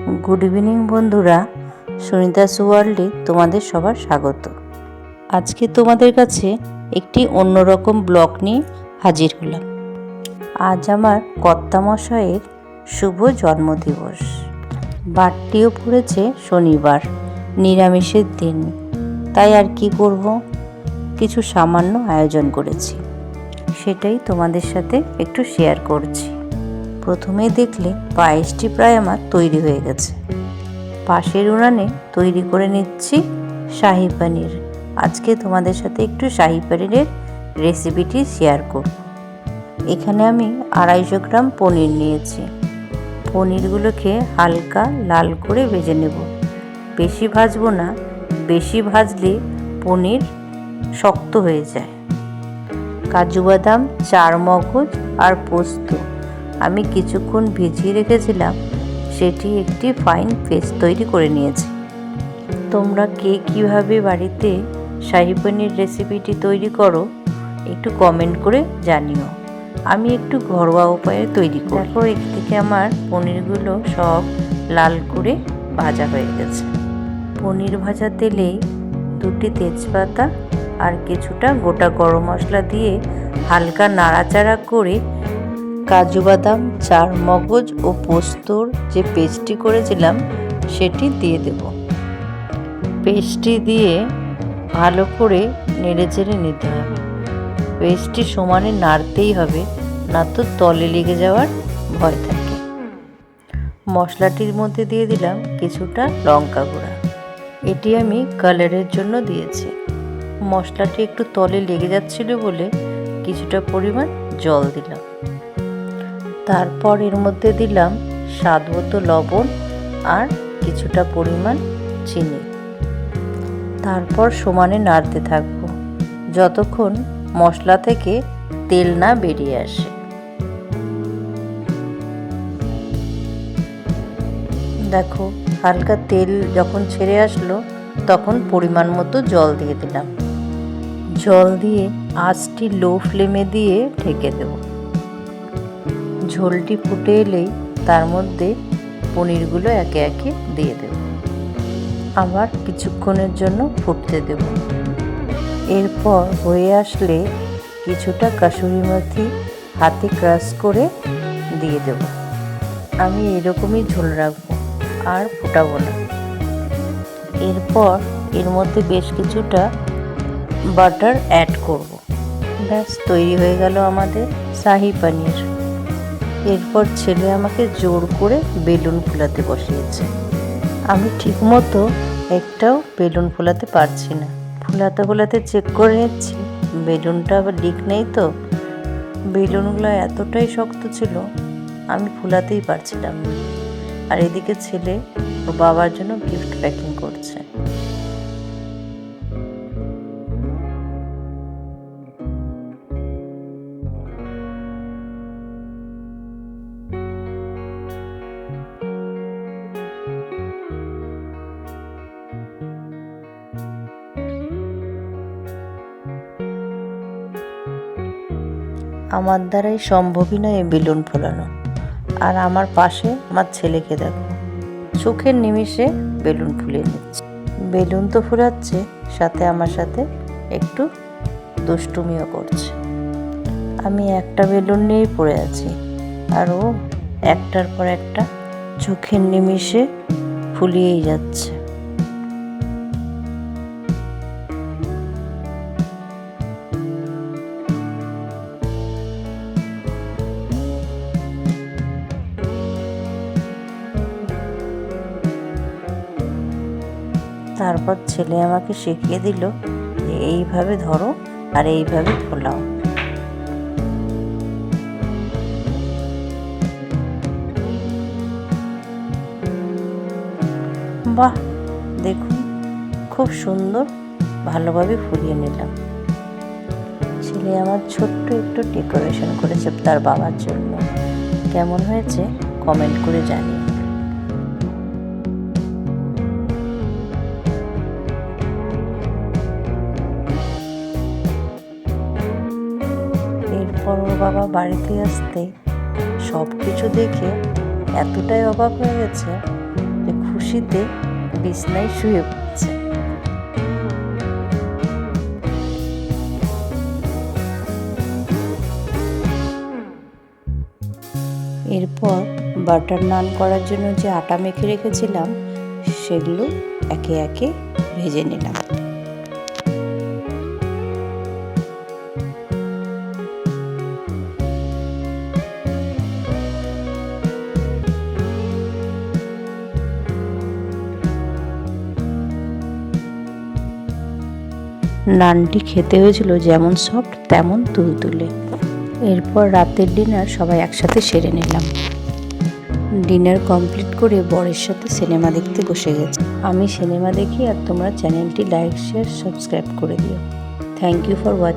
Good evening বন্ধুরা, সুনিতাস ওয়ার্ল্ডে তোমাদের সবার স্বাগত। আজকে তোমাদের কাছে একটি অন্যরকম ব্লগ নিয়ে হাজির হলাম। আজ আমার কর্তামশাইয়ের শুভ জন্মদিবস। বারটিও পড়েছে শনিবার, নিরামিষের দিন। তাই আর কি করব, কিছু সামান্য আয়োজন করেছি, সেটাই তোমাদের সাথে একটু শেয়ার করছি। প্রথমেই দেখলে পায়েসটি প্রায় আমার তৈরি হয়ে গেছে। পাশের উনানে তৈরি করে নিচ্ছি শাহি পনির। আজকে তোমাদের সাথে একটু শাহি পনিরের রেসিপিটি শেয়ার করব। এখানে আমি 250 গ্রাম পনির নিয়েছি। পনিরগুলোকে হালকা লাল করে ভেজে নেব। বেশি ভাজবো না, বেশি ভাজলে পনির শক্ত হয়ে যায়। কাজু বাদাম, চারমগজ আর পোস্ত আমি কিছুক্ষণ ভিজিয়ে রেখেছিলাম, সেটি একটি ফাইন পেস্ট তৈরি করে নিয়েছি। তোমরা কে কীভাবে বাড়িতে শাহি পনির রেসিপিটি তৈরি করো একটু কমেন্ট করে জানিও। আমি একটু ঘরোয়া উপায়ে তৈরি করি। দেখো, একদিকে আমার পনিরগুলো সব লাল করে ভাজা হয়ে গেছে। পনির ভাজা তেলেই 2টি তেজপাতা আর কিছুটা গোটা গরম মশলা দিয়ে হালকা নাড়াচাড়া করে কাজু বাদাম, চারমগজ ও পোস্তর যে পেস্টটি করেছিলাম সেটি দিয়ে দেব। পেস্টটি দিয়ে ভালো করে নেড়েচেড়ে নিতে হবে। পেস্টটি সমানে নাড়তেই হবে, না তো তলে লেগে যাওয়ার ভয় থাকে। মশলাটির মধ্যে দিয়ে দিলাম কিছুটা লঙ্কা গুঁড়া। এটি আমি কালারের জন্য দিয়েছি। মশলাটি একটু তলে লেগে যাচ্ছিল বলে কিছুটা পরিমাণ জল দিলাম। তারপর এর মধ্যে দিলাম স্বাদমতো লবণ আর কিছুটা পরিমাণ চিনি। তারপর সমানে নাড়তে থাকবো যতক্ষণ মশলা থেকে তেল না বেরিয়ে আসে। দেখো, হালকা তেল যখন ছেড়ে আসলো তখন পরিমাণ মতো জল দিয়ে দিলাম। জল দিয়ে আঁচটি লো ফ্লেমে দিয়ে ঢেকে দেব। ঝোলটি ফুটে এলেই তার মধ্যে পনিরগুলো একে একে দিয়ে দেব। আবার কিছুক্ষণের জন্য ফুটতে দেব। এরপর হয়ে আসলে কিছুটা কাসুরি মেথি হাতে ক্রাশ করে দিয়ে দেব। আমি এরকমই ঝোল রাখবো, আর ফোটাবো না। এরপর এর মধ্যে বেশ কিছুটা বাটার অ্যাড করব। ব্যাস, তৈরি হয়ে গেল আমাদের শাহি পনির। এরপর ছেলে আমাকে জোর করে বেলুন ফোলাতে বসিয়েছে। আমি ঠিকমতো একটাও বেলুন ফোলাতে পারছি না। ফোলাতে চেক করে নিচ্ছি বেলুনটা আবার লিক নেই তো। বেলুনগুলো এতটাই শক্ত ছিল আমি ফোলাতেই পারছিলাম না। আর এদিকে ছেলে ওর বাবার জন্য গিফট প্যাকিং করছে। আমার দ্বারাই সম্ভবই নয় এই বেলুন ফোলানো। আর আমার পাশে আমার ছেলেকে দেখো, চোখের নিমিষে বেলুন ফুলিয়ে নিচ্ছে। বেলুন তো ফুলাচ্ছে, সাথে আমার সাথে একটু দুষ্টুমিও করছে। আমি একটা বেলুন নিয়েই পড়ে আছি, আর ও একটার পর একটা চোখের নিমিষে ফুলিয়েই যাচ্ছে। তারপর ছেলে আমাকে শিখিয়ে দিল যে এইভাবে ধরো আর এইভাবে ফোলাও। বাহ, দেখুন খুব সুন্দর ভালোভাবে ফুলিয়ে নিলাম। ছেলে আমার ছোট্ট একটু ডেকোরেশন করেছে তার বাবার জন্য। কেমন হয়েছে কমেন্ট করে জানিও। এরপর ওর বাবা বাড়িতে আসতে সব কিছু দেখে এতটাই অবাক হয়ে গেছে খুশিতে বিছনায় শুয়ে পড়ছে। এরপর বাটার নান করার জন্য যে আটা মেখে রেখেছিলাম সেগুলো একে একে ভেজে নিলাম। নানটি খেতে হয়েছিল যেমন সফট তেমন তুলতুলে। এরপর রাতের ডিনার সবাই একসাথে সেরে নিলাম। ডিনার কমপ্লিট করে বরের সাথে সিনেমা দেখতে বসে গেছি। আমি সিনেমা দেখি আর তোমরা চ্যানেলটি লাইক শেয়ার সাবস্ক্রাইব করে দিও। Thank you for watching.